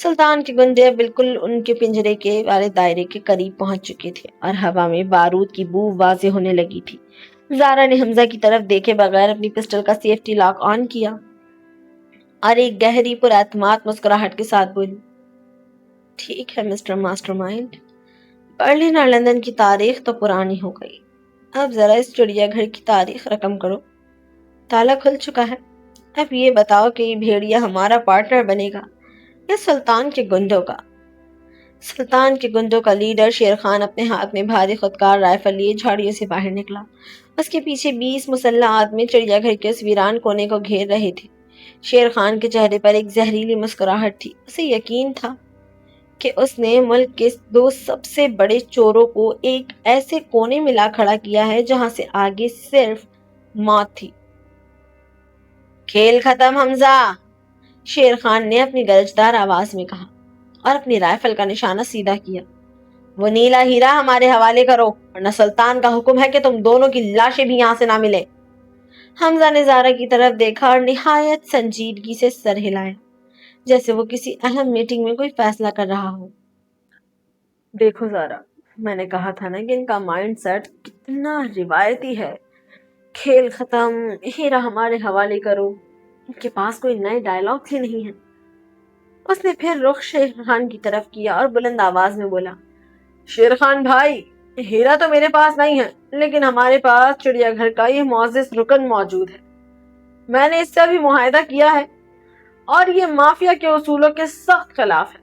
سلطان کے گنڈے بالکل ان کے پنجرے کے والے دائرے کے قریب پہنچ چکے تھے اور ہوا میں بارود کی بو واضح ہونے لگی تھی۔ زارا نے حمزہ کی طرف دیکھے بغیر اپنی پسٹل کا سیفٹی لاک آن کیا اور ایک گہری پر اعتماد مسکراہٹ کے ساتھ بولی، ٹھیک ہے مسٹر ماسٹر مائنڈ، برلن اور لندن کی تاریخ تو پرانی ہو گئی، اب ذرا اس چڑیا گھر کی تاریخ رقم کرو۔ تالا کھل چکا ہے، اب یہ بتاؤ کہ یہ بھیڑیا ہمارا پارٹنر بنے گا یا سلطان کے گنڈوں کا؟ سلطان کے گنڈوں کا لیڈر شیر خان اپنے ہاتھ میں بھاری خودکار رائفل لیے جھاڑیوں سے باہر نکلا۔ اس کے پیچھے 20 مسلح آدمی چڑیا گھر کے اس ویران کونے کو گھیر رہے تھے۔ شیر خان کے چہرے پر ایک زہریلی مسکراہٹ تھی۔ اسے یقین تھا کہ اس نے ملک کے 2 سب سے بڑے چوروں کو ایک ایسے کونے میں لا کھڑا کیا ہے جہاں سے آگے صرف موت تھی۔ کھیل ختم حمزہ، شیر خان نے اپنی گرجدار آواز میں کہا اور اپنی رائفل کا نشانہ سیدھا کیا۔ وہ نیلا ہیرا ہمارے حوالے کرو ورنہ سلطان کا حکم ہے کہ تم دونوں کی لاشیں بھی یہاں سے نہ ملے۔ حمزہ نے زارا کی طرف دیکھا اور نہایت سنجیدگی سے سر ہلایا، جیسے وہ کسی اہم میٹنگ میں کوئی فیصلہ کر رہا ہو۔ دیکھو زارا، میں نے کہا تھا نا کہ ان کا مائنڈ سیٹ کتنا روایتی ہے۔ کھیل ختم، ہیرا ہمارے حوالے کرو، ان کے پاس کوئی نئے ڈائلاگ ہی نہیں ہے۔ اس نے پھر رخ شیر خان کی طرف کیا اور بلند آواز میں بولا، شیر خان بھائی، ہیرا تو میرے پاس نہیں ہے لیکن ہمارے پاس چڑیا گھر کا یہ معزز رکن موجود ہے۔ میں نے اس سے بھی معاہدہ کیا ہے اور یہ مافیا کے اصولوں کے سخت خلاف ہے۔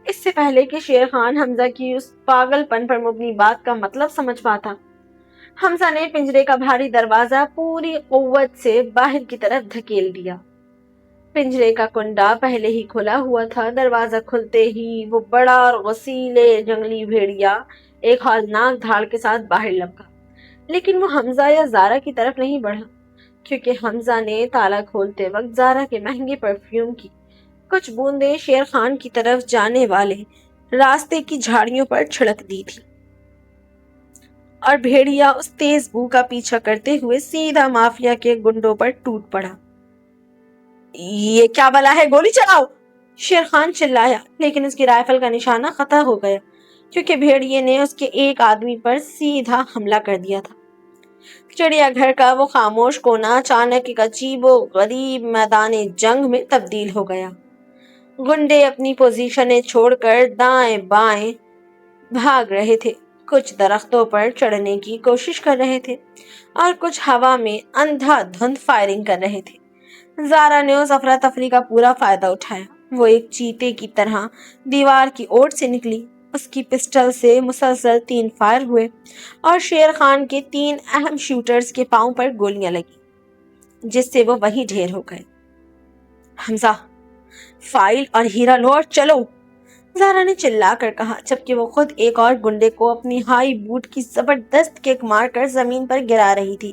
اس سے پہلے کہ شیر خان حمزہ کی اس پاگل پن پر مبنی بات کا مطلب سمجھ پاتا، حمزہ نے پنجرے کا بھاری دروازہ پوری قوت سے باہر کی طرف دھکیل دیا۔ پنجرے کا کنڈا پہلے ہی کھلا ہوا تھا۔ دروازہ کھلتے ہی وہ بڑا اور غسیلے جنگلی بھیڑیا ایک ہولناک دھاڑ کے ساتھ باہر لپکا، لیکن وہ حمزہ یا زارا کی طرف نہیں بڑھا، کیونکہ حمزہ نے تالا کھولتے وقت زارا کے مہنگے پرفیوم کی کچھ بوندیں شیر خان کی طرف جانے والے راستے کی جھاڑیوں پر چھڑک دی تھی، اور بھیڑیا اس تیز بو کا پیچھا کرتے ہوئے سیدھا مافیا کے گنڈوں پر ٹوٹ پڑا۔ یہ کیا بلا ہے، گولی چلاؤ، شیر خان چلایا، لیکن اس کی رائفل کا نشانہ قطع ہو گیا کیونکہ بھیڑیے نے اس کے ایک آدمی پر سیدھا حملہ کر دیا تھا۔ چڑیا گھر کا وہ خاموش کونا اچانک ایک عجیب و غریب میدان جنگ میں تبدیل ہو گیا۔ گنڈے اپنی پوزیشنیں چھوڑ کر دائیں بائیں بھاگ رہے تھے، کچھ درختوں پر چڑھنے کی کوشش کر رہے تھے اور کچھ ہوا میں اندھا دھند فائرنگ کر رہے تھے۔ زارا نے اس افراتفری کا پورا فائدہ اٹھایا۔ وہ ایک چیتے کی طرح دیوار کی اوٹ سے نکلی، اس کی پسٹل سے مسلسل 3 فائر ہوئے اور شیر خان کے 3 اہم شوٹرز کے پاؤں پر گولیاں لگی، جس سے وہ وہی ڈھیر ہو گئے۔ حمزہ، فائل اور ہیرا لو اور چلو، زارا نے چلا کر کہا، جبکہ وہ خود ایک اور گنڈے کو اپنی ہائی بوٹ کی زبردست کک مار کر زمین پر گرا رہی تھی۔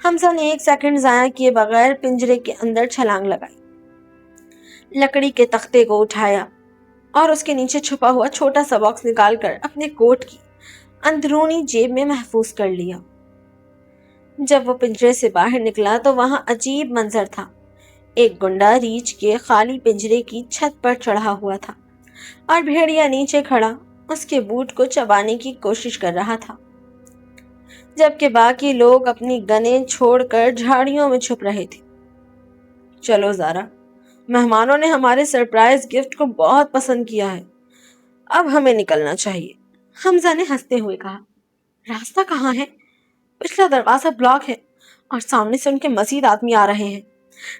حمزہ نے 1 سیکنڈ ضائع کیے بغیر پنجرے کے اندر چھلانگ لگائی، لکڑی کے تختے کو اٹھایا اور اس کے نیچے چھپا ہوا چھوٹا سا باکس نکال کر اپنے کوٹ کی اندرونی جیب میں محفوظ کر لیا۔ جب وہ پنجرے سے باہر نکلا تو وہاں عجیب منظر تھا۔ ایک گنڈا ریچھ کے خالی پنجرے کی چھت پر چڑھا ہوا تھا اور بھیڑیا نیچے کھڑا اس کے بوٹ کو چبانے کی کوشش کر رہا تھا، جبکہ باقی لوگ اپنی گنیں چھوڑ کر جھاڑیوں میں چھپ رہے تھے۔ چلو زارا، مہمانوں نے ہمارے سرپرائز گفٹ کو بہت پسند کیا ہے، اب ہمیں نکلنا چاہیے، حمزہ نے ہنستے ہوئے کہا۔ راستہ کہاں ہے؟ پچھلا دروازہ بلاک ہے اور سامنے سے ان کے مزید آدمی آ رہے ہیں،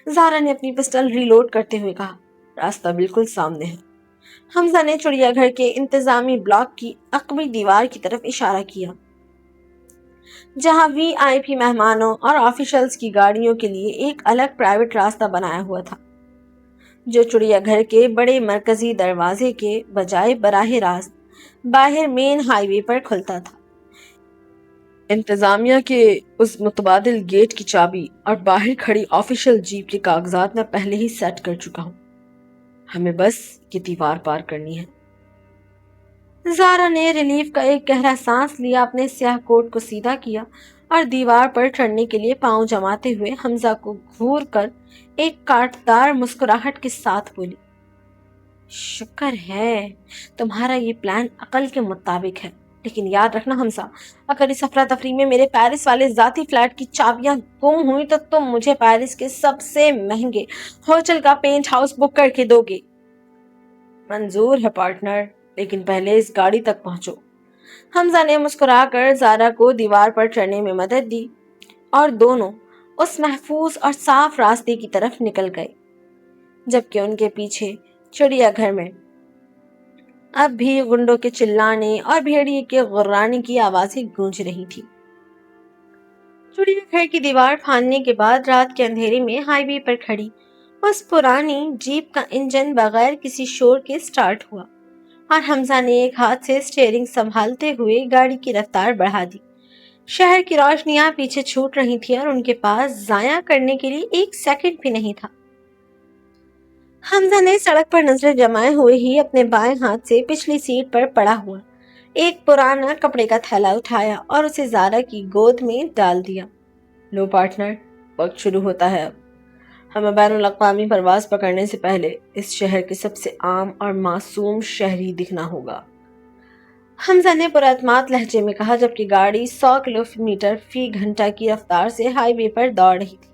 زارا نے اپنی پسٹل ری لوڈ کرتے ہوئے کہا۔ راستہ بالکل سامنے ہے، حمزہ نے چڑیا گھر کے انتظامی بلاک کی عقبی دیوار کی طرف اشارہ کیا، جہاں وی آئی پی مہمانوں اور آفیشلز کی گاڑیوں کے لیے ایک الگ پرائیویٹ راستہ بنایا ہوا تھا، جو چڑیا گھر کے بڑے مرکزی دروازے کے بجائے براہ راست باہر مین ہائی وے پر کھلتا تھا۔ انتظامیہ کے اس متبادل گیٹ کی چابی اور باہر کھڑی آفیشل جیپ کے کاغذات میں پہلے ہی سیٹ کر چکا ہوں، ہمیں بس یہ دیوار پار کرنی ہے۔ زارا نے ریلیف کا ایک گہرا سانس لیا، اپنے سیاہ کوٹ کو سیدھا کیا اور دیوار پر چڑھنے کے لیے پاؤں جماتے ہوئے حمزہ کو گھور کر ایک کاٹدار مسکراہٹ کے ساتھ بولی، شکر ہے تمہارا یہ پلان عقل کے مطابق ہے، لیکن یاد رکھنا حمزہ، اگر اس افراتفری میں میرے پیرس والے ذاتی فلیٹ کی چابیاں گم ہوئی تو تم مجھے پیرس کے سب سے مہنگے ہوٹل کا پینٹ ہاؤس بک کر کے دو گے۔ منظور ہے پارٹنر، لیکن پہلے اس گاڑی تک پہنچو۔ حمزہ نے مسکرا کر زارا کو دیوار پر چڑھنے میں مدد دی اور دونوں اس محفوظ اور صاف راستے کی طرف نکل گئے، جبکہ ان کے پیچھے چڑیا گھر میں اب بھی گنڈوں کے چلانے اور بھیڑیے کے غرانے کی آوازیں گونج رہی تھی۔ چڑیا گھر کی دیوار پھاندنے کے بعد رات کے اندھیرے میں ہائی وے پر کھڑی اس پرانی جیپ کا انجن بغیر کسی شور کے سٹارٹ ہوا اور حمزہ نے ایک ہاتھ سے اسٹیئرنگ سنبھالتے ہوئے گاڑی کی رفتار بڑھا دی۔ شہر کی روشنیاں پیچھے چھوٹ رہی تھی اور ان کے پاس ضائع کرنے کے لیے ایک سیکنڈ بھی نہیں تھا۔ حمزہ نے سڑک پر نظریں جمائے ہوئے ہی اپنے بائیں ہاتھ سے پچھلی سیٹ پر پڑا ہوا ایک پرانا کپڑے کا تھیلا اٹھایا اور اسے زارا کی گود میں ڈال دیا۔ لو پارٹنر، وقت شروع ہوتا ہے اب۔ ہمیں بین الاقوامی پرواز پکڑنے سے پہلے اس شہر کے سب سے عام اور معصوم شہری دکھنا ہوگا، حمزہ نے پراعتماد لہجے میں کہا، جبکہ گاڑی 100 کلومیٹر فی گھنٹہ کی رفتار سے ہائی وے پر دوڑ رہی تھی۔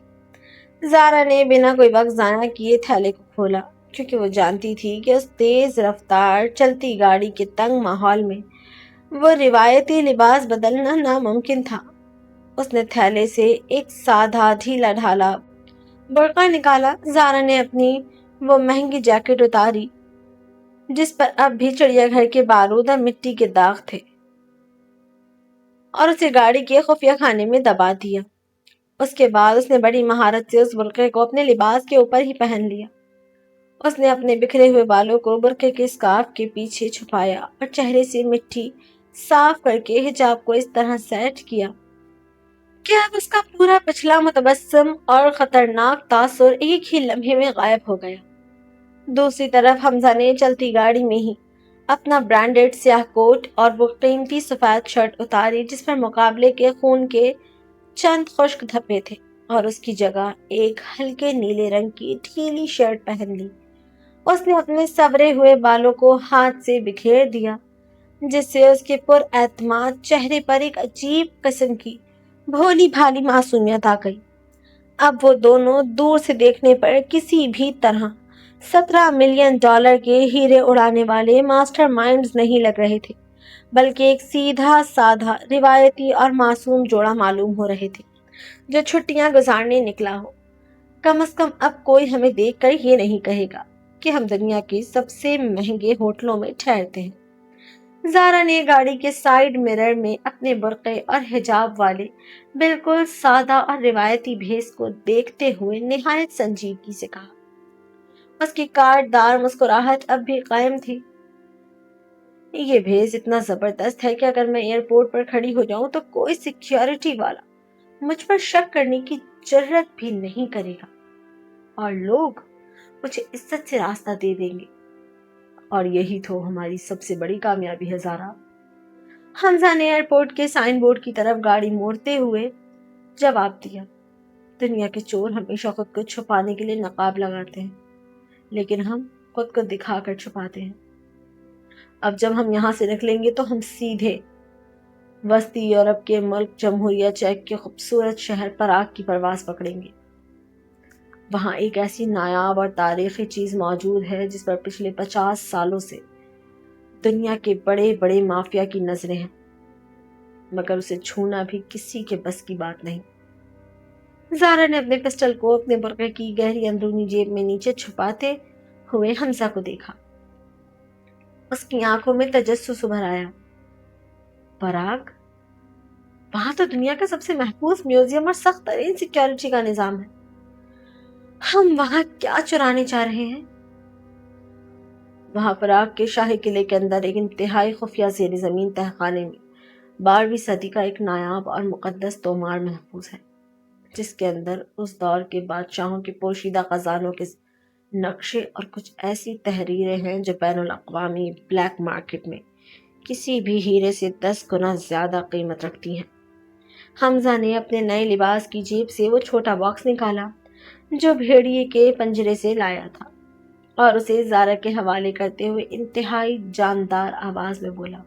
زارا نے بنا کوئی وقت ضائع کیے تھیلے کو کھولا، کیونکہ وہ جانتی تھی کہ اس تیز رفتار چلتی گاڑی کے تنگ ماحول میں وہ روایتی لباس بدلنا ناممکن تھا۔ اس نے تھیلے سے ایک سادہ ڈھیلا ڈھالا برقع نکالا۔ زارا نے اپنی وہ مہنگی جیکٹ اتاری جس پر اب بھی چڑیا گھر کے بارود اور مٹی کے داغ تھے، اور اسے گاڑی کے خفیہ خانے میں دبا دیا۔ اس کے بعد اس نے بڑی مہارت سے اس برقعے کو اپنے لباس کے اوپر ہی پہن لیا۔ اس نے اپنے بکھرے ہوئے بالوں کو برقعے کے اسکارف کے پیچھے چھپایا اور چہرے سے مٹی صاف کر کے حجاب کو اس طرح سیٹ کیا کہ اب اس کا پورا پچھلا متبسم اور خطرناک تاثر ایک ہی لمحے میں غائب ہو گیا۔ دوسری طرف حمزہ نے چلتی گاڑی میں ہی اپنا برانڈڈ سیاہ کوٹ اور وہ قیمتی سفید شرٹ اتاری جس پر مقابلے کے خون کے چند خشک دھبے تھے، اور اس کی جگہ ایک ہلکے نیلے رنگ کی ڈھیلی شرٹ پہن لی۔ اس نے اپنے سورے ہوئے بالوں کو ہاتھ سے بکھیر دیا، جس سے اس کے پر اعتماد چہرے پر ایک عجیب قسم کی بھولی بھالی معصومیت آ گئی۔ اب وہ دونوں دور سے دیکھنے پر کسی بھی طرح $17 ملین کے ہیرے اڑانے والے ماسٹر مائنڈز نہیں لگ رہے تھے، بلکہ ایک سیدھا سادھا روایتی اور معصوم جوڑا معلوم ہو رہے تھے جو چھٹیاں گزارنے نکلا ہو۔ کم از کم اب کوئی ہمیں دیکھ کر یہ نہیں کہے گا کہ ہم دنیا کے سب سے مہنگے ہوٹلوں میں ٹھہرتے ہیں۔ زارا نے گاڑی کے سائیڈ مرر میں اپنے برقعے اور حجاب والے بالکل سادہ اور روایتی بھیس کو دیکھتے ہوئے نہایت سنجیدگی سے کہا۔ اس کی کاٹ دار مسکراہٹ اب بھی قائم تھی۔ یہ بھیس اتنا زبردست ہے کہ اگر میں ایئرپورٹ پر کھڑی ہو جاؤں تو کوئی سیکیورٹی والا مجھ پر شک کرنے کی جرت بھی نہیں کرے گا، اور لوگ مجھے عزت سے راستہ دے دیں گے، اور یہی تو ہماری سب سے بڑی کامیابی ہے زارا۔ حمزہ نے ایئرپورٹ کے سائن بورڈ کی طرف گاڑی موڑتے ہوئے جواب دیا۔ دنیا کے چور ہمیشہ خود کو چھپانے کے لیے نقاب لگاتے ہیں، لیکن ہم خود کو دکھا کر چھپاتے ہیں۔ اب جب ہم یہاں سے نکلیں گے تو ہم سیدھے وسطی یورپ کے ملک جمہوریہ چیک کے خوبصورت شہر پراگ کی پرواز پکڑیں گے۔ وہاں ایک ایسی نایاب اور تاریخی چیز موجود ہے جس پر پچھلے 50 سالوں سے دنیا کے بڑے بڑے مافیا کی نظریں ہیں، مگر اسے چھونا بھی کسی کے بس کی بات نہیں۔ زارا نے اپنے پسٹل کو اپنے برقعے کی گہری اندرونی جیب میں نیچے چھپاتے ہوئے حمزہ کو دیکھا۔ اس کی آنکھوں میں تجسس ابھر آیا۔ پراگ؟ وہاں تو دنیا کا سب سے محفوظ میوزیم اور سخت ترین سیکیورٹی کا نظام ہے۔ ہم وہاں کیا چرانے چاہ رہے ہیں؟ وہاں پراگ کے شاہی قلعے کے اندر ایک انتہائی خفیہ زیر زمین تہخانے میں 12ویں صدی کا ایک نایاب اور مقدس تومار محفوظ ہے، جس کے اندر اس دور کے بادشاہوں کے پوشیدہ خزانوں کے نقشے اور کچھ ایسی تحریریں ہیں جو بین الاقوامی بلیک مارکیٹ میں کسی بھی ہیرے سے 10 گنا زیادہ قیمت رکھتی ہیں۔ حمزہ نے اپنے نئے لباس کی جیب سے وہ چھوٹا باکس نکالا جو بھیڑیے کے پنجرے سے لایا تھا، اور اسے زارا کے حوالے کرتے ہوئے انتہائی جاندار آواز میں بولا،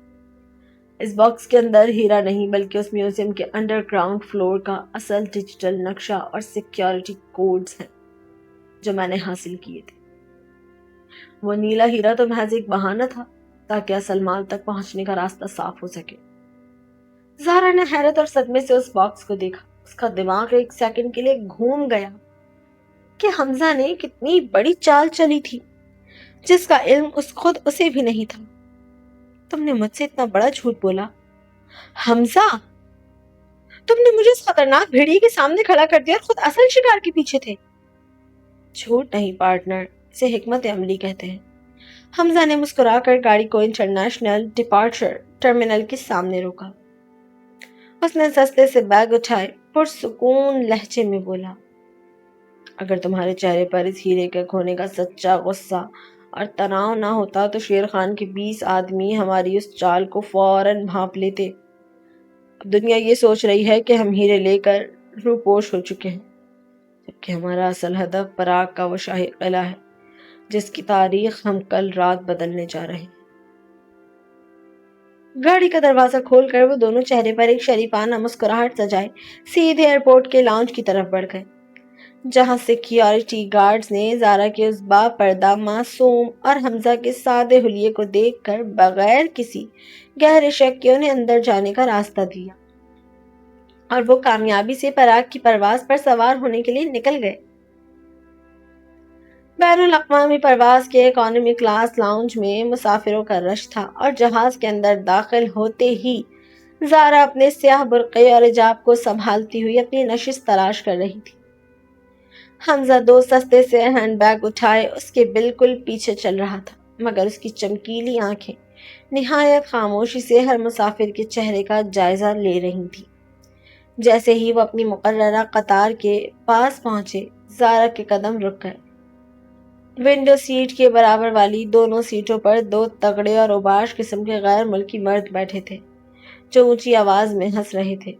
اس باکس کے اندر ہیرا نہیں بلکہ اس میوزیم کے انڈر گراؤنڈ فلور کا اصل ڈیجیٹل نقشہ اور سیکیورٹی کوڈز ہیں جو میں نے حاصل کیے تھے۔ وہ نیلا ہیرا تو محض ایک بہانہ تھا تاکہ اصل مال تک پہنچنے کا راستہ صاف ہو سکے۔ زارا نے حیرت اور صدمے سے اس باکس کو دیکھا۔ اس کا دماغ ایک سیکنڈ کے لیے گھوم گیا کہ حمزہ نے کتنی بڑی چال چلی تھی جس کا علم خود اسے بھی نہیں تھا۔ تم نے مجھ سے اتنا بڑا جھوٹ بولا حمزہ، تم نے مجھے اس خطرناک بھیڑیے کے سامنے کھڑا کر دیا اور خود اصل شکار کے پیچھے تھے۔ جھوٹ نہیں پارٹنر، اسے حکمت عملی کہتے ہیں۔ حمزہ نے مسکرا کر گاڑی کو انٹرنیشنل ڈپارچر ٹرمینل کے سامنے روکا۔ اس نے سستے سے بیگ اٹھائے، پرسکون لہجے میں بولا، اگر تمہارے چہرے پر اس ہیرے کے کھونے کا سچا غصہ اور تناؤ نہ ہوتا تو شیر خان کے 20 آدمی ہماری اس چال کو فوراً بھانپ لیتے۔ اب دنیا یہ سوچ رہی ہے کہ ہم ہیرے لے کر روپوش ہو چکے ہیں، جبکہ ہمارا اصل ہدف پراگ کا وہ شاہی قلعہ ہے جس کی تاریخ ہم کل رات بدلنے جا رہے ہیں۔ گاڑی کا دروازہ کھول کر وہ دونوں چہرے پر ایک شریفانہ مسکراہٹ سجائے سیدھے ایئرپورٹ کے لاؤنج کی طرف بڑھ گئے، جہاں سیکیورٹی گارڈز نے زارا کے اس با پردہ معصوم اور حمزہ کے سادے حلیے کو دیکھ کر بغیر کسی گہرے شک کے انہیں اندر جانے کا راستہ دیا اور وہ کامیابی سے پراگ کی پرواز پر سوار ہونے کے لیے نکل گئے۔ بین الاقوامی پرواز کے اکانومی کلاس لاؤنج میں مسافروں کا رش تھا اور جہاز کے اندر داخل ہوتے ہی زارا اپنے سیاہ برقعے اور حجاب کو سنبھالتی ہوئی اپنی نشست تلاش کر رہی تھی۔ حمزہ 2 سستے سے ہینڈ بیگ اٹھائے اس کے بالکل پیچھے چل رہا تھا، مگر اس کی چمکیلی آنکھیں نہایت خاموشی سے ہر مسافر کے چہرے کا جائزہ لے رہی تھی۔ جیسے ہی وہ اپنی مقررہ قطار کے پاس پہنچے، زارا کے قدم رک گئے۔ ونڈو سیٹ کے برابر والی دونوں سیٹوں پر 2 تگڑے اور اوباش قسم کے غیر ملکی مرد بیٹھے تھے جو اونچی آواز میں ہنس رہے تھے،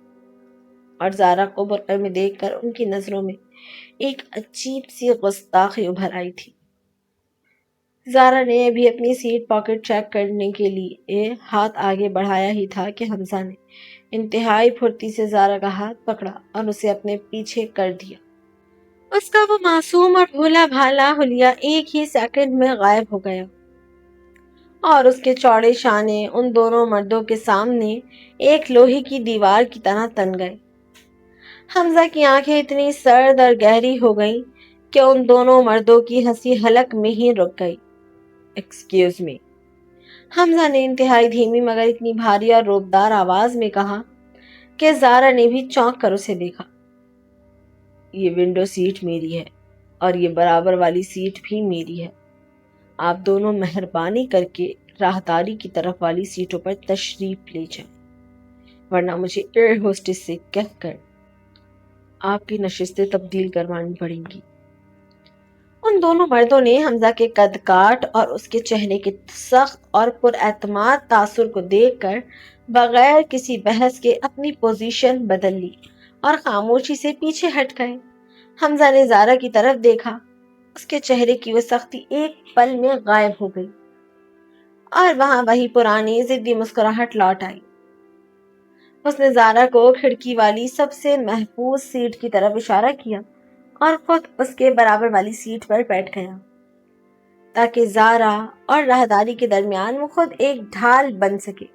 اور زارا کو برقعے میں دیکھ کر ان کی نظروں میں ایک عجیب سی گستاخی ابھر آئی تھی۔ زارا نے ابھی اپنی سیٹ پاکٹ چیک کرنے کے لیے ہاتھ آگے بڑھایا ہی تھا کہ حمزہ نے انتہائی پھرتی سے زارا کا ہاتھ پکڑا اور اسے اپنے پیچھے کر دیا۔ اس کا وہ معصوم اور بھولا بھالا حلیہ ایک ہی سیکنڈ میں غائب ہو گیا اور اس کے چوڑے شانے ان دونوں مردوں کے سامنے ایک لوہے کی دیوار کی طرح تن گئے۔ حمزہ کی آنکھیں اتنی سرد اور گہری ہو گئیں کہ ان دونوں مردوں کی ہنسی حلق میں ہی رک گئی۔ ایکسکیوز می، حمزہ نے انتہائی دھیمی مگر اتنی بھاری اور روبدار آواز میں کہا کہ زارا نے بھی چونک کر اسے دیکھا۔ یہ ونڈو سیٹ میری ہے اور یہ برابر والی سیٹ بھی میری ہے۔ آپ دونوں مہربانی کر کے راہداری کی طرف والی سیٹوں پر تشریف لے جائیں، ورنہ مجھے ایئر ہوسٹس سے کہہ کر آپ کی نشستیں تبدیل کروانی پڑیں گی۔ ان دونوں مردوں نے حمزہ کے قد کاٹ اور اس کے چہرے کے سخت اور پر اعتماد تاثر کو دیکھ کر بغیر کسی بحث کے اپنی پوزیشن بدل لی اور خاموشی سے پیچھے ہٹ گئے۔ حمزہ نے زارا کی طرف دیکھا، اس کے چہرے کی وہ سختی ایک پل میں غائب ہو گئی اور وہاں وہی پرانی ضدی مسکراہٹ لوٹ آئی۔ اس نے زارا کو کھڑکی والی سب سے محفوظ سیٹ کی طرف اشارہ کیا اور خود اس کے برابر والی سیٹ پر بیٹھ گیا تاکہ زارا اور راہداری کے درمیان وہ خود ایک ڈھال بن سکے۔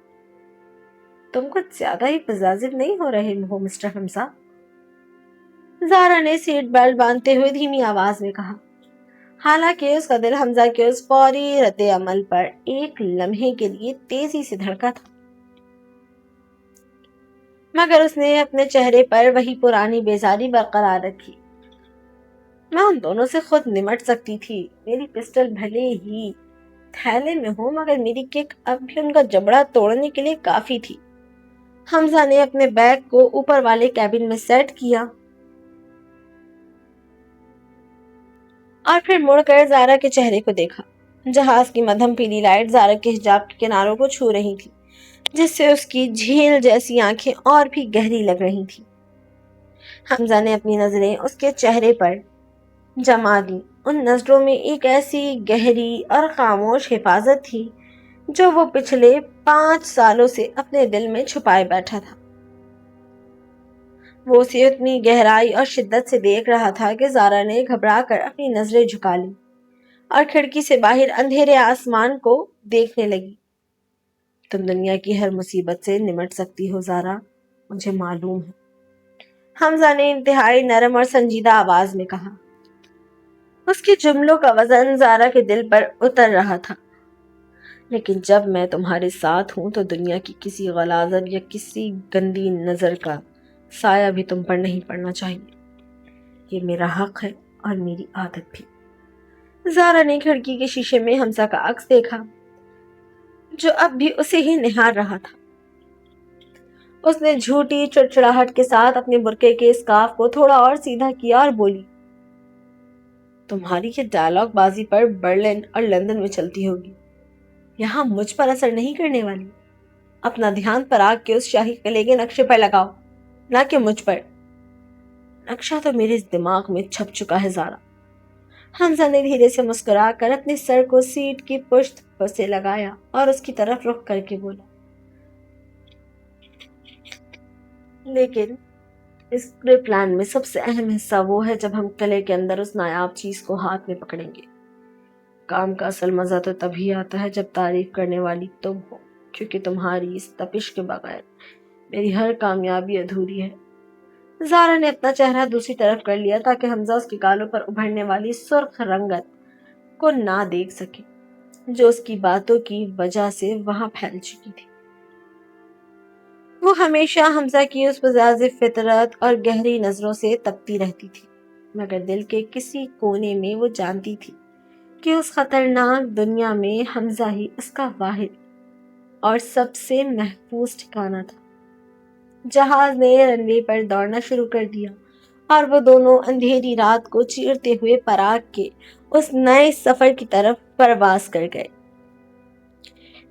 تم کچھ زیادہ ہی پزازر نہیں ہو رہے ہو مسٹر حمزہ، زارا نے سیٹ بیلٹ باندھتے ہوئے دھیمی آواز میں کہا، حالانکہ اس کا دل حمزہ کے اس فوری رد عمل پر ایک لمحے کے لیے تیزی سے دھڑکا تھا، مگر اس نے اپنے چہرے پر وہی پرانی بیزاری برقرار رکھی۔ میں ان دونوں سے خود نمٹ سکتی تھی، میری پسٹل بھلے ہی تھیلے میں ہو مگر میری کک اب بھی ان کا جبڑا توڑنے کے لیے کافی تھی۔ حمزہ نے اپنے بیگ کو اوپر والے کیبن میں سیٹ کیا اور پھر مڑ کر زارا کے چہرے کو دیکھا۔ جہاز کی مدھم پیلی لائٹ زارا کے حجاب کے کناروں کو چھو رہی تھی، جس سے اس کی جھیل جیسی آنکھیں اور بھی گہری لگ رہی تھیں۔ حمزہ نے اپنی نظریں اس کے چہرے پر جما دی ان نظروں میں ایک ایسی گہری اور خاموش حفاظت تھی جو وہ پچھلے 5 سالوں سے اپنے دل میں چھپائے بیٹھا تھا۔ وہ اسے اتنی گہرائی اور شدت سے دیکھ رہا تھا کہ زارا نے گھبرا کر اپنی نظریں جھکا لی اور کھڑکی سے باہر اندھیرے آسمان کو دیکھنے لگی۔ تم دنیا کی ہر مصیبت سے نمٹ سکتی ہو زارا، مجھے معلوم ہے، حمزہ نے انتہائی نرم اور سنجیدہ آواز میں کہا۔ اس کے جملوں کا وزن زارا کے دل پر اتر رہا تھا۔ لیکن جب میں تمہارے ساتھ ہوں تو دنیا کی کسی غلاظت یا کسی گندی نظر کا سایہ بھی تم پر نہیں پڑنا چاہیے۔ یہ میرا حق ہے اور میری عادت بھی۔ زارا نے کھڑکی کے شیشے میں حمزہ کا عکس دیکھا جو اب بھی اسے ہی نہار رہا تھا۔ اس نے جھوٹی چڑچڑاہٹ کے ساتھ اپنے برقعے کے اسکارف کو تھوڑا اور سیدھا کیا اور بولی، تمہاری یہ ڈائلاگ بازی پر برلن اور لندن میں چلتی ہوگی، یہاں مجھ پر اثر نہیں کرنے والی۔ اپنا دھیان پراگ کے اس شاہی قلعے کے نقشے پر لگاؤ، نہ کہ مجھ پر۔ نقشہ تو میرے دماغ میں چھپ چکا ہے زارا۔ حمزہ نے دھیرے سے مسکرا کر اپنے سر کو سیٹ کی پشت سے لگایا اور اس کی طرف رخ کر کے بولا، لیکن اس پورے پلان میں سب سے اہم حصہ وہ ہے جب ہم قلعے کے اندر اس نایاب چیز کو ہاتھ میں پکڑیں گے۔ کام کا اصل مزہ تو تبھی آتا ہے جب تعریف کرنے والی تم ہو، کیونکہ تمہاری اس تپش کے بغیر میری ہر کامیابی ادھوری ہے۔ زارا نے اپنا چہرہ دوسری طرف کر لیا تاکہ حمزہ اس کے گالوں پر ابھرنے والی سرخ رنگت کو نہ دیکھ سکے جو اس کی باتوں کی وجہ سے وہاں پھیل چکی تھی۔ وہ ہمیشہ حمزہ کی اس بزاز فطرت اور گہری نظروں سے تپتی رہتی تھی، مگر دل کے کسی کونے میں وہ جانتی تھی کہ اس خطرناک دنیا میں حمزہ ہی اس کا واحد اور سب سے محفوظ ٹھکانہ تھا۔ جہاز نے رن وے پر دوڑنا شروع کر دیا اور وہ دونوں اندھیری رات کو چیرتے ہوئے پراگ کے اس نئے سفر کی طرف پرواز کر گئے۔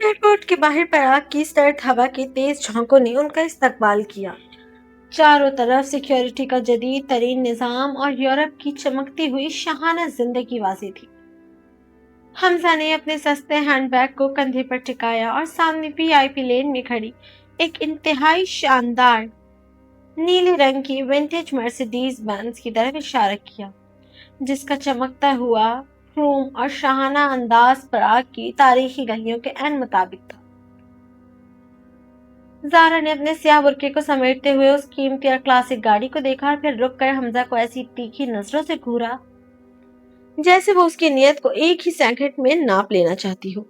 ایئرپورٹ کے باہر پراگ کی سرد ہوا کے تیز جھونکوں نے ان کا استقبال کیا۔ چاروں طرف سیکیورٹی کا جدید ترین نظام اور یورپ کی چمکتی ہوئی شاہانہ زندگی واضح تھی۔ حمزہ نے اپنے سستے ہینڈ بیگ کو کندھے پر ٹکایا اور سامنے VIP لین میں کھڑی ایک انتہائی شاندار نیلے رنگ کی ونٹیج مرسیڈیز بینز کی طرف اشارہ کیا، جس کا چمکتا ہوا کروم اور شاہانہ انداز پراگ کی تاریخی گلیوں کے عین مطابق تھا۔ زارا نے اپنے سیاہ برقعے کو سمیٹتے ہوئے اس قیمتی اور کلاسک گاڑی کو دیکھا اور پھر رک کر حمزہ کو ایسی تیکھی نظروں سے گھورا جیسے وہ اس کی نیت کو ایک ہی سیکنڈ میں ناپ لینا چاہتی ہو۔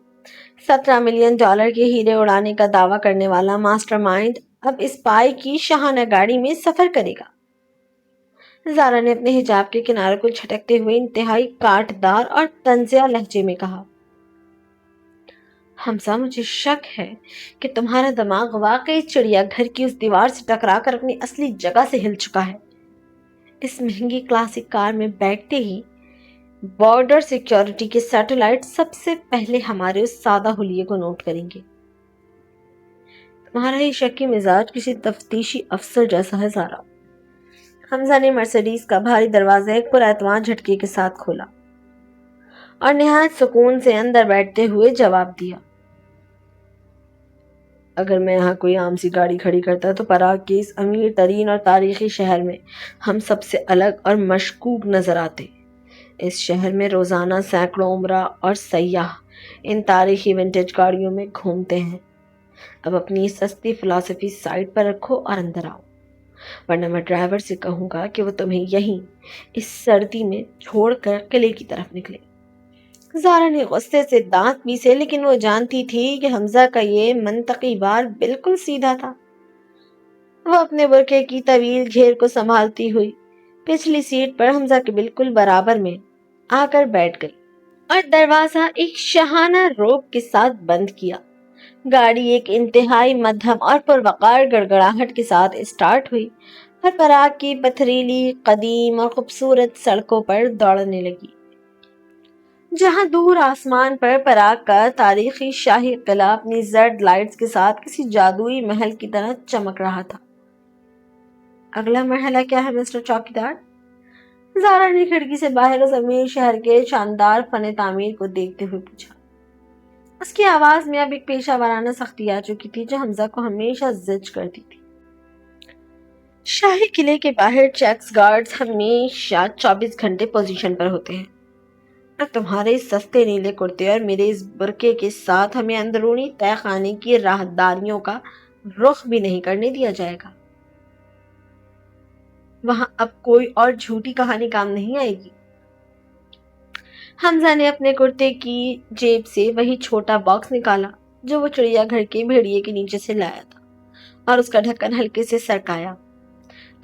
$17 ملین کے ہیرے اڑانے کا دعویٰ کرنے والا ماسٹر مائنڈ اب اس پائی کی شاہانہ گاڑی میں سفر کرے گا۔ زارا نے اپنے حجاب کے کناروں کو جھٹکتے ہوئے انتہائی کاٹدار اور طنزیہ لہجے میں کہا، حمزہ مجھے شک ہے کہ تمہارا دماغ واقعی چڑیا گھر کی اس دیوار سے ٹکرا کر اپنی اصلی جگہ سے ہل چکا ہے۔ اس مہنگی کلاسک کار میں بیٹھتے ہی بارڈر سیکیورٹی کے سیٹلائٹ سب سے پہلے ہمارے اس سادہ حلیے کو نوٹ کریں گے۔ تمہارا یہ شکی مزاج کسی تفتیشی افسر جیسا ہے زارا۔ حمزہ نے مرسیڈیز کا بھاری دروازہ ایک پراعتماد جھٹکے کے ساتھ کھولا اور نہایت سکون سے اندر بیٹھتے ہوئے جواب دیا، اگر میں یہاں کوئی عام سی گاڑی کھڑی کرتا تو پراگ کے اس امیر ترین اور تاریخی شہر میں ہم سب سے الگ اور مشکوک نظر آتے۔ اس شہر میں روزانہ سینکڑوں عمرہ اور سیاح ان تاریخی ونٹیج گاڑیوں میں گھومتے ہیں۔ اب اپنی سستی فلسفی سائڈ پر رکھو اور اندر آؤ، ورنہ میں ڈرائیور سے کہوں گا کہ وہ تمہیں یہیں اس سردی میں چھوڑ کر قلعے کی طرف نکلے۔ زارا نے غصے سے دانت پیسے، لیکن وہ جانتی تھی کہ حمزہ کا یہ منطقی بار بالکل سیدھا تھا۔ وہ اپنے برقعے کی طویل گھیر کو سنبھالتی ہوئی پچھلی سیٹ پر حمزہ کے بالکل برابر میں آ کر بیٹھ گئی اور دروازہ ایک شاہانہ روب کے ساتھ بند کیا۔ گاڑی ایک انتہائی مدھم اور پروقار گڑگڑاہٹ کے ساتھ اسٹارٹ ہوئی اور پراگ کی پتھریلی، قدیم اور خوبصورت سڑکوں پر دوڑنے لگی، جہاں دور آسمان پر پراگ کا تاریخی شاہی قلعہ اپنی زرد لائٹس کے ساتھ کسی جادوئی محل کی طرح چمک رہا تھا۔ اگلا مرحلہ کیا ہے مسٹر چوکیدار؟ زارا نے کھڑکی سے باہر اس امیر شہر کے شاندار فن تعمیر کو دیکھتے ہوئے پوچھا۔ اس کی آواز میں اب ایک پیشہ ورانہ سختی آ چکی تھی جو حمزہ کو ہمیشہ زج کرتی تھی۔ شاہی قلعے کے باہر چیکس گارڈز ہمیشہ 24 گھنٹے پوزیشن پر ہوتے ہیں اور تمہارے اس سستے نیلے کرتے اور میرے اس برقعے کے ساتھ ہمیں اندرونی تہہ خانے کی راہداریوں کا رخ بھی نہیں کرنے دیا جائے گا۔ وہاں اب کوئی اور جھوٹی کہانی کام نہیں آئے گی۔ حمزہ نے اپنے کرتے کی جیب سے وہی چھوٹا باکس نکالا جو وہ چڑیا گھر کے بھیڑیے کے نیچے سے لایا تھا اور اس کا ڈھکن ہلکے سے سرکایا۔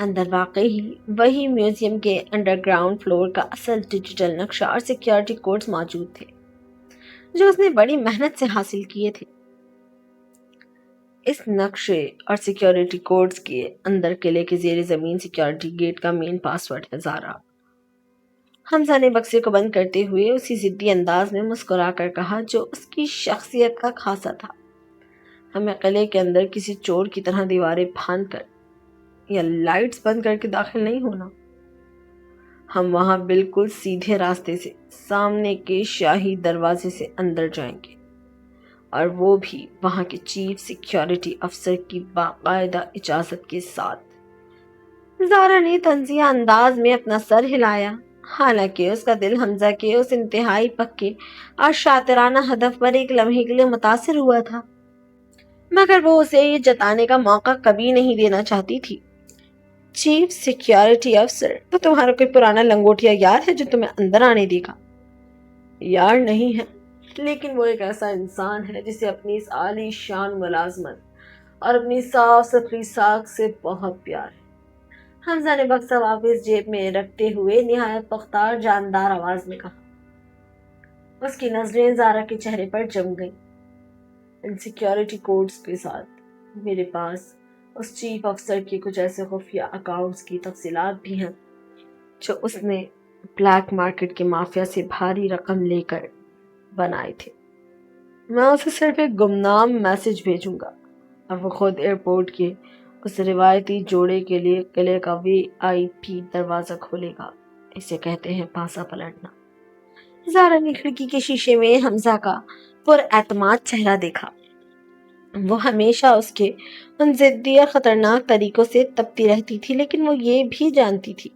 اندر واقعی وہی میوزیم کے انڈر گراؤنڈ فلور کا اصل ڈیجیٹل نقشہ اور سیکیورٹی کوڈز موجود تھے جو اس نے بڑی محنت سے حاصل کیے تھے۔ اس نقشے اور سیکیورٹی کوڈز کے اندر قلعے کے زیر زمین سیکیورٹی گیٹ کا مین پاس ورڈ ہے زارا۔ حمزہ نے بکسے کو بند کرتے ہوئے اسی ضدی انداز میں مسکرا کر کہا جو اس کی شخصیت کا خاصا تھا۔ ہمیں قلعے کے اندر کسی چور کی طرح دیواریں پھاند کر یا لائٹس بند کر کے داخل نہیں ہونا۔ ہم وہاں بالکل سیدھے راستے سے سامنے کے شاہی دروازے سے اندر جائیں گے اور وہ بھی وہاں کے چیف سیکیورٹی افسر کی باقاعدہ اجازت کے ساتھ۔ زارا نے طنزیہ انداز میں اپنا سر ہلایا، حالانکہ اس کا دل حمزہ کے اس انتہائی پکے اور شاطرانہ ہدف پر ایک لمحے کے لیے متاثر ہوا تھا، مگر وہ اسے یہ جتانے کا موقع کبھی نہیں دینا چاہتی تھی۔ چیف سیکیورٹی افسر تو تمہارا کوئی پرانا لنگوٹیا یار ہے جو تمہیں اندر آنے دے گا؟ یار نہیں ہے، لیکن وہ ایک ایسا انسان ہے جسے اپنی اس عالی شان ملازمت اور اپنی صاف ستھری ساکھ سے بہت پیار ہے۔ حمزہ نے بکسا واپس جیب میں رکھتے ہوئے نہایت پختہ اور جاندار آواز میں کہا۔ اس کی نظریں زارا کے چہرے پر جم گئیں۔ ان سیکیورٹی کوڈز کے ساتھ میرے پاس اس چیف افسر کے کچھ ایسے خفیہ اکاؤنٹس کی تفصیلات بھی ہیں جو اس نے بلیک مارکیٹ کے مافیا سے بھاری رقم لے کر بنائے تھے۔ میں اسے صرف ایک گمنام میسج بھیجوں گا اور وہ خود ایئرپورٹ کے اس روایتی جوڑے کے لیے قلعے کا VIP دروازہ کھولے گا۔ اسے کہتے ہیں پاسا پلٹنا۔ زارا نے کھڑکی کے شیشے میں حمزہ کا پر اعتماد چہرہ دیکھا۔ وہ ہمیشہ اس کے ان ضدی اور خطرناک طریقوں سے تپتی رہتی تھی، لیکن وہ یہ بھی جانتی تھی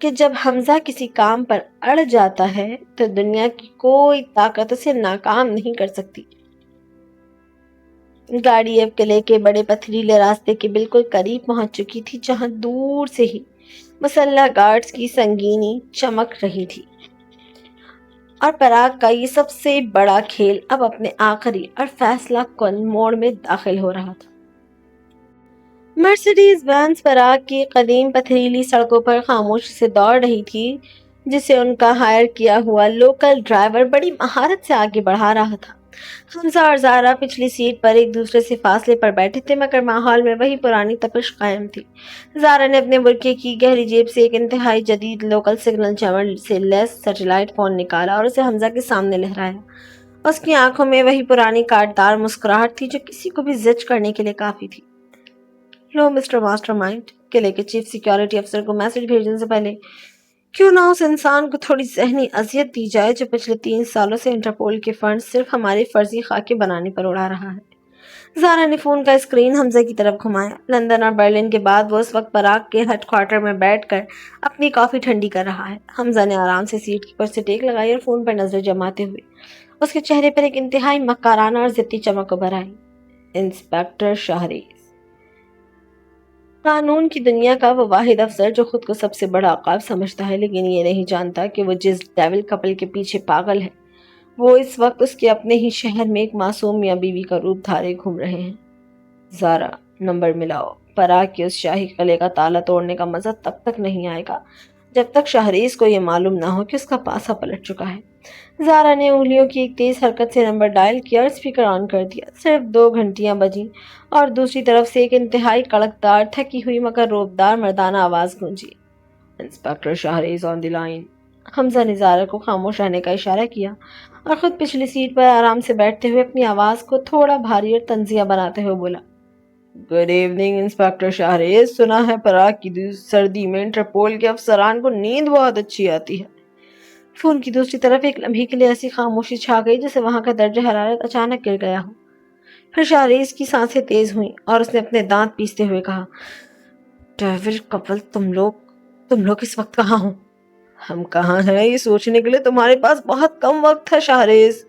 کہ جب حمزہ کسی کام پر اڑ جاتا ہے تو دنیا کی کوئی طاقت اسے ناکام نہیں کر سکتی۔ گاڑی اب قلعے کے بڑے پتھریلے راستے کے بالکل قریب پہنچ چکی تھی جہاں دور سے ہی مسلح گارڈز کی سنگینی چمک رہی تھی اور پراگ کا یہ سب سے بڑا کھیل اب اپنے آخری اور فیصلہ کن موڑ میں داخل ہو رہا تھا۔ مرسیڈیز بینز پراگ کی قدیم پتھریلی سڑکوں پر خاموشی سے دوڑ رہی تھی جسے ان کا ہائر کیا ہوا لوکل ڈرائیور بڑی مہارت سے آگے بڑھا رہا تھا۔ حمزہ اور زارا پچھلی سیٹ پر ایک دوسرے سے فاصلے پر بیٹھے تھے، مگر ماحول میں وہی پرانی تپش قائم تھی۔ زارا نے اپنے برقعے کی گہری جیب سے ایک انتہائی جدید لوکل سگنل جیمر سے لیس سیٹلائٹ فون نکالا اور اسے حمزہ کے سامنے لہرایا۔ اس کی آنکھوں میں وہی پرانی کاٹدار مسکراہٹ تھی جو کسی کو بھی زج کرنے کے لیے کافی تھی۔ لو مسٹر ماسٹر مائنڈ، قلعے کے چیف سیکیورٹی افسر کو میسج بھیجنے سے پہلے کیوں نہ اس انسان کو تھوڑی ذہنی اذیت دی جائے جو پچھلے 3 سالوں سے انٹرپول کے فنڈ صرف ہمارے فرضی خاکے بنانے پر اڑا رہا ہے۔ زارا نے فون کا اسکرین حمزہ کی طرف گھمایا۔ لندن اور برلن کے بعد وہ اس وقت پراگ کے ہیڈ کوارٹر میں بیٹھ کر اپنی کافی ٹھنڈی کر رہا ہے۔ حمزہ نے آرام سے سیٹ پر سے ٹیک لگائی اور فون پر نظر جماتے ہوئے اس کے چہرے پر ایک انتہائی مکارانہ اور ضدی چمک ابھر آئی۔ انسپکٹر شاہریز، قانون کی دنیا کا وہ واحد افسر جو خود کو سب سے بڑا عقاب سمجھتا ہے لیکن یہ نہیں جانتا کہ وہ جس ڈیول کپل کے پیچھے پاگل ہے وہ اس وقت اس کے اپنے ہی شہر میں ایک معصوم میاں بیوی کا روپ دھارے گھوم رہے ہیں۔ زارا، نمبر ملاؤ۔ پراگ کے اس شاہی قلعے کا تالا توڑنے کا مزہ تب تک نہیں آئے گا جب تک شاہریز کو یہ معلوم نہ ہو کہ اس کا پاسا پلٹ چکا ہے۔ زارا نے انگلیوں کی ایک تیز حرکت سے نمبر ڈائل کیا اور اسپیکر آن کر دیا۔ صرف 2 گھنٹیاں بجیں اور دوسری طرف سے ایک انتہائی کڑکدار، تھکی ہوئی مگر روبدار مردانہ آواز گونجی۔ انسپکٹر شاہریز آن دی لائن۔ حمزہ نے زارا کو خاموش رہنے کا اشارہ کیا اور خود پچھلی سیٹ پر آرام سے بیٹھتے ہوئے اپنی آواز کو تھوڑا بھاری اور طنزیہ بناتے ہوئے بولا، گڈ ایوننگ انسپیکٹر شاہریز. سنا ہے پراگ کی سردی میں انٹرپول کے افسران کو نیند بہت اچھی آتی ہے. فون کی دوسری طرف ایک لمحے کے لیے ایسی خاموشی چھا گئی جیسے وہاں کا درجہ حرارت اچانک گر گیا ہو. پھر شاہریز کی سانسیں تیز ہوئیں اور اس نے اپنے دانت پیستے ہوئے کہا, ڈیول کپل, تم لوگ اس وقت کہاں ہو؟ ہم کہاں ہیں یہ سوچنے کے لیے تمہارے پاس بہت کم وقت ہے شاہریز.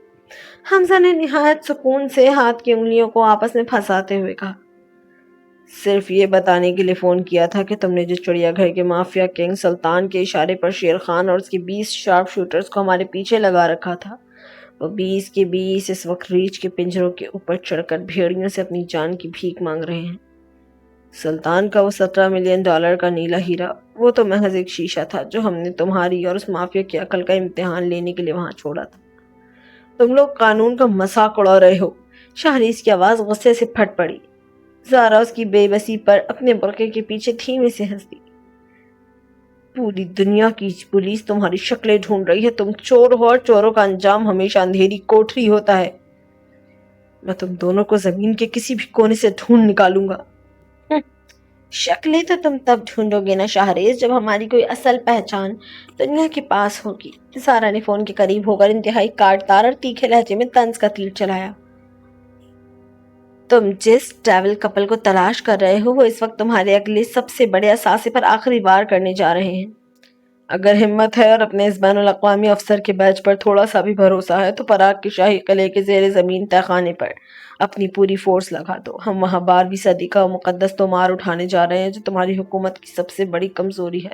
حمزہ نے نہایت سکون سے ہاتھ کی انگلیوں کو آپس میں پھنساتے ہوئے کہا, صرف یہ بتانے کے لیے فون کیا تھا کہ تم نے جس چڑیا گھر کے مافیا کنگ سلطان کے اشارے پر شیر خان اور اس کے 20 شارپ شوٹرز کو ہمارے پیچھے لگا رکھا تھا, وہ 20 کے 20 اس وقت ریچھ کے پنجروں کے اوپر چڑھ کر بھیڑیوں سے اپنی جان کی بھیک مانگ رہے ہیں. سلطان کا وہ $17 ملین کا نیلا ہیرا, وہ تو محض ایک شیشہ تھا جو ہم نے تمہاری اور اس مافیا کی عقل کا امتحان لینے کے لیے وہاں چھوڑا تھا. تم لوگ قانون کا مذاق اڑا رہے ہو. شاہریز کی آواز غصے سے پھٹ پڑی. زارا اس کی بے بسی پر اپنے برقعے کے پیچھے دھیمے سے ہنس دی. پوری دنیا کی پولیس تمہاری شکلیں ڈھونڈ رہی ہے. تم چور ہو اور چوروں کا انجام ہمیشہ اندھیری کوٹری ہوتا ہے. میں تم دونوں کو زمین کے کسی بھی کونے سے ڈھونڈ نکالوں گا. شکلیں تو تم تب ڈھونڈو گے نا شاہریز جب ہماری کوئی اصل پہچان دنیا کے پاس ہوگی. زارا نے فون کے قریب ہو کر انتہائی کاٹدار اور تیکھے لہجے میں طنز کا تیر چلایا. تم جس ڈیول کپل کو تلاش کر رہے ہو وہ اس وقت تمہارے اگلے سب سے بڑے اثاثے پر آخری وار کرنے جا رہے ہیں. اگر ہمت ہے اور اپنے اس بین الاقوامی افسر کے بیچ پر تھوڑا سا بھی بھروسہ ہے تو پراگ کے شاہی قلعے کے زیر زمین تہہ خانے پر اپنی پوری فورس لگا دو. ہم وہاں 12ویں صدی کا مقدس تومار اٹھانے جا رہے ہیں جو تمہاری حکومت کی سب سے بڑی کمزوری ہے.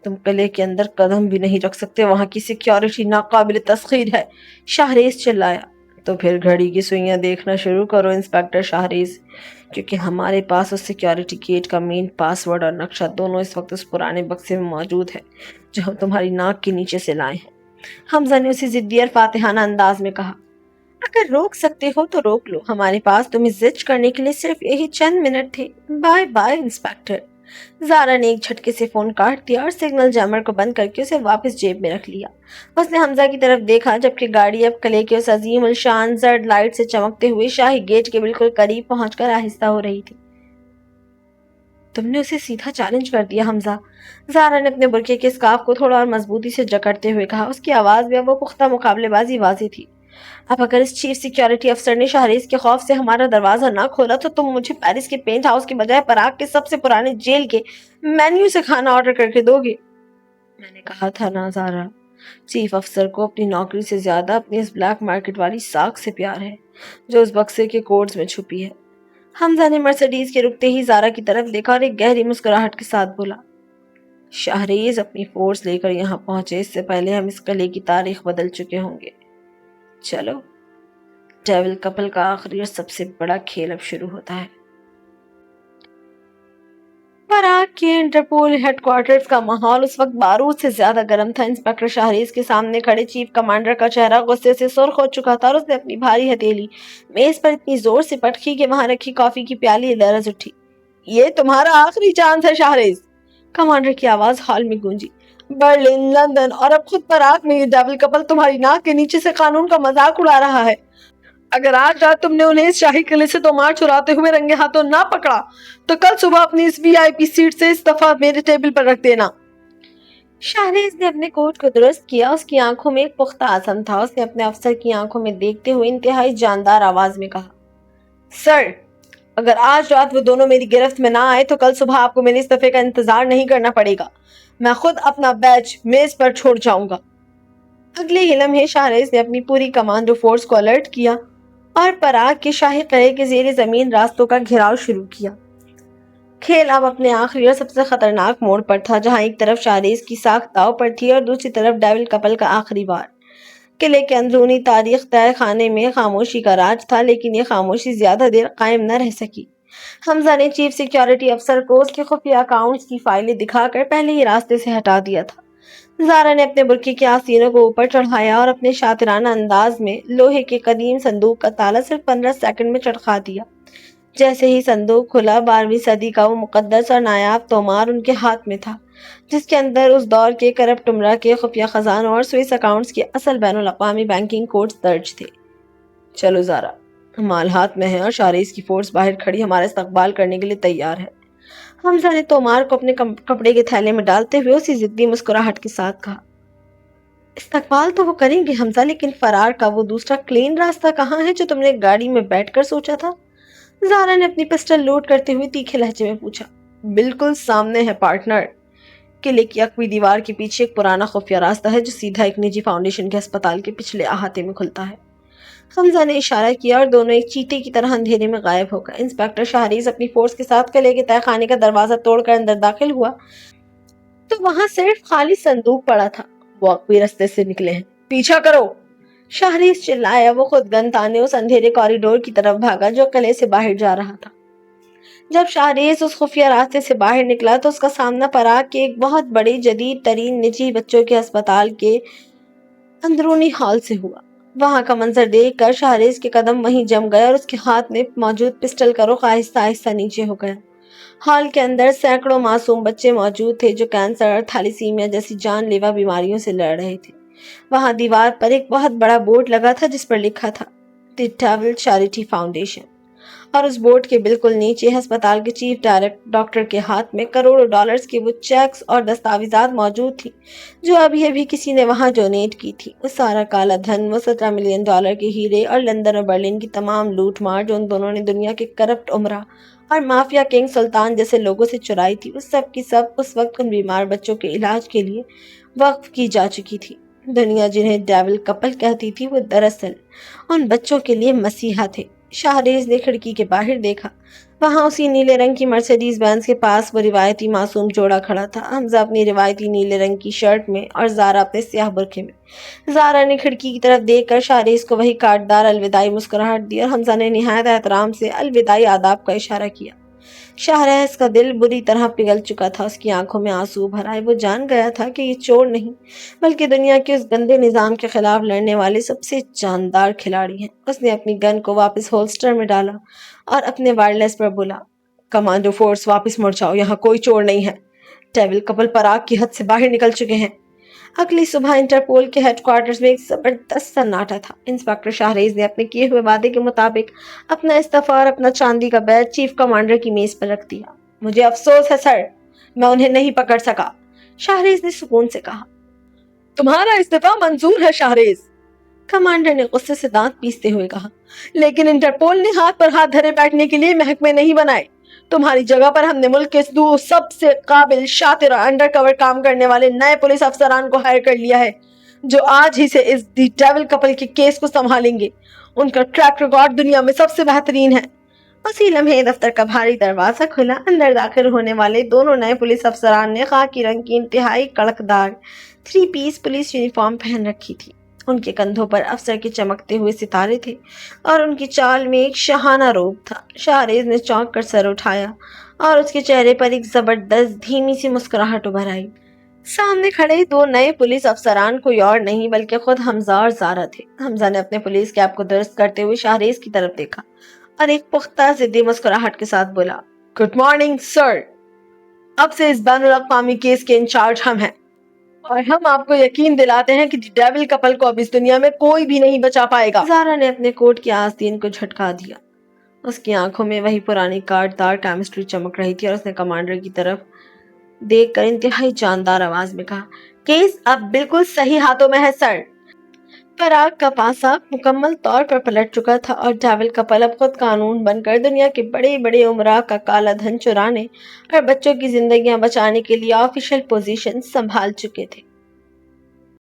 تم قلعے کے اندر قدم بھی نہیں رکھ سکتے. وہاں کی سیکیورٹی ناقابل تسخیر ہے. شاہریز چلایا. تو پھر گھڑی کی سوئیاں دیکھنا شروع کرو انسپیکٹر شاہریز, کیونکہ ہمارے پاس اس سیکیورٹی گیٹ کا مین پاس ورڈ اور نقشہ دونوں اس وقت اس پرانے بکسے میں موجود ہے جو ہم تمہاری ناک کے نیچے سے لائے ہیں. حمزہ نے اسی ضدی اور فاتحانہ انداز میں کہا, اگر روک سکتے ہو تو روک لو. ہمارے پاس تمہیں زج کرنے کے لیے صرف یہی چند منٹ تھے. Bye bye inspector. زارا نے ایک جھٹکے سے فون کاٹ دیا اور سگنل جیمر کو بند کر کے اسے واپس جیب میں رکھ لیا. اس نے حمزہ کی طرف دیکھا جبکہ گاڑی اب قلعے کے اس عظیم الشان زرد لائٹ سے چمکتے ہوئے شاہی گیٹ کے بالکل قریب پہنچ کر آہستہ ہو رہی تھی. تم نے اسے سیدھا چیلنج کر دیا حمزہ. زارا نے اپنے برقعے کے اسکارف کو تھوڑا اور مضبوطی سے جکڑتے ہوئے کہا. اس کی آواز میں وہ پختہ مقابلے بازی واضح تھی. اب اگر اس چیف سیکیورٹی افسر نے شاہریز کے خوف سے ہمارا دروازہ نہ کھولا تو تم مجھے پیرس کے پینٹ ہاؤس کے بجائے پراگ کے سب سے پرانے جیل کے مینیو سے کھانا آرڈر کر کے دو گے. میں نے کہا تھا نا زارا, چیف افسر کو اپنی نوکری سے زیادہ اپنی اس بلیک مارکیٹ والی ساکھ سے پیار ہے جو اس بکسے کے کوڈز میں چھپی ہے. حمزہ نے مرسیڈیز کے رکتے ہی زارا کی طرف دیکھا اور ایک گہری مسکراہٹ کے ساتھ بولا, شاہریز اپنی فورس لے کر یہاں پہنچے اس سے پہلے ہم اس قلعے کی تاریخ بدل چکے ہوں گے. چلو, ڈیول کپل کا آخری اور سب سے بڑا کھیل اب شروع ہوتا ہے. پراگ کے انٹرپول ہیڈ کوارٹرز کا ماحول اس وقت بارود سے زیادہ گرم تھا. انسپیکٹر شاہریز کے سامنے کھڑے چیف کمانڈر کا چہرہ غصے سے سرخ ہو چکا تھا اور اس نے اپنی بھاری ہتھیلی میز پر اتنی زور سے پٹکی کہ وہاں رکھی کافی کی پیالی لرز اٹھی. یہ تمہارا آخری چانس ہے شاہریز. کمانڈر کی آواز ہال میں گونجی. برلن, لندن اور اب خود پراگ میں یہ ڈیول کپل تمہاری ناک کے نیچے سے قانون کا مذاق اڑا رہا ہے. اگر آج رات تم نے انہیں اس شاہی قلعے سے تومار چراتے ہوئے رنگے ہاتھوں نہ پکڑا تو کل صبح اپنی اس VIP سیٹ سے استعفیٰ میرے ٹیبل پر رکھ دینا. شاہریز نے اپنے کوٹ کو درست کیا. اس کی آنکھوں میں ایک پختہ عزم تھا. اس نے اپنے افسر کی آنکھوں میں دیکھتے ہوئے انتہائی جاندار آواز میں کہا, سر, اگر آج رات وہ دونوں میری گرفت میں نہ آئے تو کل صبح آپ کو میرے استعفے کا انتظار نہیں کرنا پڑے گا. میں خود اپنا بیج میز پر چھوڑ جاؤں گا. اگلے ہی لمحے شاہریز نے اپنی پوری کمانڈو فورس کو الرٹ کیا اور پراگ کے شاہی قلعے کے زیر زمین راستوں کا گھیراؤ شروع کیا. کھیل اب اپنے آخری اور سب سے خطرناک موڑ پر تھا جہاں ایک طرف شاہریز کی ساکھ داؤ پر تھی اور دوسری طرف ڈیول کپل کا آخری وار. قلعے کے اندرونی تاریخ تہہ خانے میں خاموشی کا راج تھا لیکن یہ خاموشی زیادہ دیر قائم نہ رہ سکی. حمزہ نے چیف سیکیورٹی افسر کو اس کے خفیہ اکاؤنٹس کی فائلیں دکھا کر پہلے ہی راستے سے ہٹا دیا تھا. زارا نے اپنے برقعے کے آستینوں کو اوپر چڑھایا اور اپنے شاطرانہ انداز میں لوہے کے قدیم صندوق کا تالا صرف 15 سیکنڈ میں چڑکا دیا. جیسے ہی صندوق کھلا 12ویں صدی کا وہ مقدس اور نایاب تومار ان کے ہاتھ میں تھا جس کے اندر اس دور کے کرپٹ عمرہ کے خفیہ خزانوں اور سوئس اکاؤنٹس کے اصل بین الاقوامی بینکنگ کوڈز درج تھے. چلو زارا, مال ہاتھ میں ہے اور شاریز کی فورس باہر کھڑی ہمارا استقبال کرنے کے لیے تیار ہے۔ حمزہ نے تومار کو اپنے کپڑے کے تھیلے میں ڈالتے ہوئے اسی ضدی مسکراہٹ کے ساتھ کہا۔ استقبال تو وہ کریں گے حمزہ، لیکن فرار کا وہ دوسرا کلین راستہ کہاں ہے جو تم نے گاڑی میں بیٹھ کر سوچا تھا؟ زارا نے اپنی پسٹل لوڈ کرتے ہوئے تیکھے لہجے میں پوچھا۔ بالکل سامنے ہے پارٹنر۔ قلعے کی اقوی دیوار کے پیچھے ایک پرانا خفیہ راستہ ہے جو سیدھا ایک نجی فاؤنڈیشن کے ہسپتال کے پچھلے احاطے میں کھلتا ہے۔ حمزہ نے اشارہ کیا اور دونوں ایک چیتے کی طرح اندھیرے میں غائب ہو گئے۔ انسپکٹر شاہریز اپنی فورس کے ساتھ قلعے کے تہہ خانے کا دروازہ توڑ کر اندر داخل ہوا تو وہاں صرف خالی صندوق پڑا تھا۔ وہ اقوی رستے سے نکلے ہیں، پیچھا کرو! شاہریز چلایا۔ وہ خود گن تانے اس اندھیرے کوریڈور کی طرف بھاگا جو قلعے سے باہر جا رہا تھا۔ جب شاہریز اس خفیہ راستے سے باہر نکلا تو اس کا سامنا پراگ کے ایک بہت بڑے جدید ترین نجی بچوں کے ہسپتال کے اندرونی ہال سے ہوا۔ وہاں کا منظر دیکھ کر شاہریز کے قدم وہیں جم گئے اور اس کے ہاتھ میں موجود پسٹل کا رخ آہستہ آہستہ نیچے ہو گیا۔ ہال کے اندر سینکڑوں معصوم بچے موجود تھے جو کینسر اور تھیلیسیمیا جیسی جان لیوا بیماریوں سے لڑ رہے تھے۔ وہاں دیوار پر ایک بہت بڑا بورڈ لگا تھا جس پر لکھا تھا دی ڈیول چیریٹی فاؤنڈیشن، اور اس بورڈ کے بالکل نیچے ہسپتال کے چیف ڈاکٹر کے ہاتھ میں کروڑوں ڈالرز کے وہ چیکس اور دستاویزات موجود تھی جو ابھی کسی نے وہاں ڈونیٹ کی تھی۔ وہ سارا کالا دھن، وہ $17 ملین کے ہیرے اور لندن اور برلن کی تمام لوٹ مار جو ان دونوں نے دنیا کے کرپٹ عمرا اور مافیا کنگ سلطان جیسے لوگوں سے چرائی تھی، وہ سب کی سب اس وقت ان بیمار بچوں کے علاج کے لیے وقف کی جا چکی تھی۔ دنیا جنہیں ڈیول کپل کہتی تھی وہ دراصل ان بچوں کے لیے مسیحا تھے۔ شاہریز نے کھڑکی کے باہر دیکھا۔ وہاں اسی نیلے رنگ کی مرسیڈیز بینز کے پاس وہ روایتی معصوم جوڑا کھڑا تھا، حمزہ اپنی روایتی نیلے رنگ کی شرٹ میں اور زارا اپنے سیاہ برقعے میں۔ زارا نے کھڑکی کی طرف دیکھ کر شاہریز کو وہی کاٹدار الوداعی مسکراہٹ دی اور حمزہ نے نہایت احترام سے الوداعی آداب کا اشارہ کیا۔ شاہریز کا دل بری طرح پگھل چکا تھا، اس کی آنکھوں میں آنسو بھر آئے۔ وہ جان گیا تھا کہ یہ چور نہیں بلکہ دنیا کے اس گندے نظام کے خلاف لڑنے والے سب سے جاندار کھلاڑی ہیں۔ اس نے اپنی گن کو واپس ہولسٹر میں ڈالا اور اپنے وائرلیس پر بولا، کمانڈو فورس واپس مڑ جاؤ، یہاں کوئی چور نہیں ہے۔ ڈیول کپل پراگ کی حد سے باہر نکل چکے ہیں۔ اگلی صبح انٹرپول کے ہیڈ کوارٹرز میں ایک زبردست سناٹا تھا۔ انسپکٹر شاہریز نے اپنے کیے ہوئے وعدے کے مطابق اپنا استعفیٰ اور اپنا چاندی کا بیج چیف کمانڈر کی میز پر رکھ دیا۔ مجھے افسوس ہے سر، میں انہیں نہیں پکڑ سکا، شاہریز نے سکون سے کہا۔ تمہارا استعفیٰ منظور ہے شاہریز، کمانڈر نے غصے سے دانت پیستے ہوئے کہا، لیکن انٹرپول نے ہاتھ پر ہاتھ دھرے بیٹھنے کے لیے محکمے نہیں بنائے۔ تمہاری جگہ پر ہم نے ملک کے سب سے قابل، شاطر اور انڈر کور کام کرنے والے نئے پولیس افسران کو ہائر کر لیا ہے جو آج ہی سے اس دی ڈیول کپل کے کیس کو سنبھالیں گے۔ ان کا ٹریک ریکارڈ دنیا میں سب سے بہترین ہے۔ اسی لمحے دفتر کا بھاری دروازہ کھلا۔ اندر داخل ہونے والے دونوں نئے پولیس افسران نے خاکی رنگ کی انتہائی کڑکدار 3 پیس پولیس یونیفارم پہن رکھی تھی۔ ان کے کندھوں پر افسر کے چمکتے ہوئے ستارے تھے اور ان کی چال میں ایک شاہانہ روب تھا۔ شاہریز نے چونک کر سر اٹھایا اور اس کے چہرے پر ایک زبردست دھیمی سی مسکراہٹ ابھر آئی۔ سامنے کھڑے 2 نئے پولیس افسران کوئی اور نہیں بلکہ خود حمزہ اور زارا تھے۔ حمزہ نے اپنے پولیس کیپ کو درست کرتے ہوئے شاہریز کی طرف دیکھا اور ایک پختہ ضدی مسکراہٹ کے ساتھ بولا، گڈ مارننگ سر، اب سے اس بین الاقوامی کیس کے انچارج ہم ہیں اور ہم آپ کو یقین دلاتے ہیں کہ ڈیول کپل کو اب اس دنیا میں کوئی بھی نہیں بچا پائے گا۔ زارا نے اپنے کوٹ کی آستین کو جھٹکا دیا۔ اس کی آنکھوں میں وہی پرانی کاٹدار کیمسٹری چمک رہی تھی اور اس نے کمانڈر کی طرف دیکھ کر انتہائی جاندار آواز میں کہا، کیس اب بالکل صحیح ہاتھوں میں ہے سر۔ پراگ کا پاسا مکمل طور پر پلٹ چکا تھا اور ڈیول کپل اب خود قانون بن کر دنیا کے بڑے بڑے عمرا کا کالا دھن چرانے اور بچوں کی زندگیاں بچانے کے لیے آفیشل پوزیشن سنبھال چکے تھے۔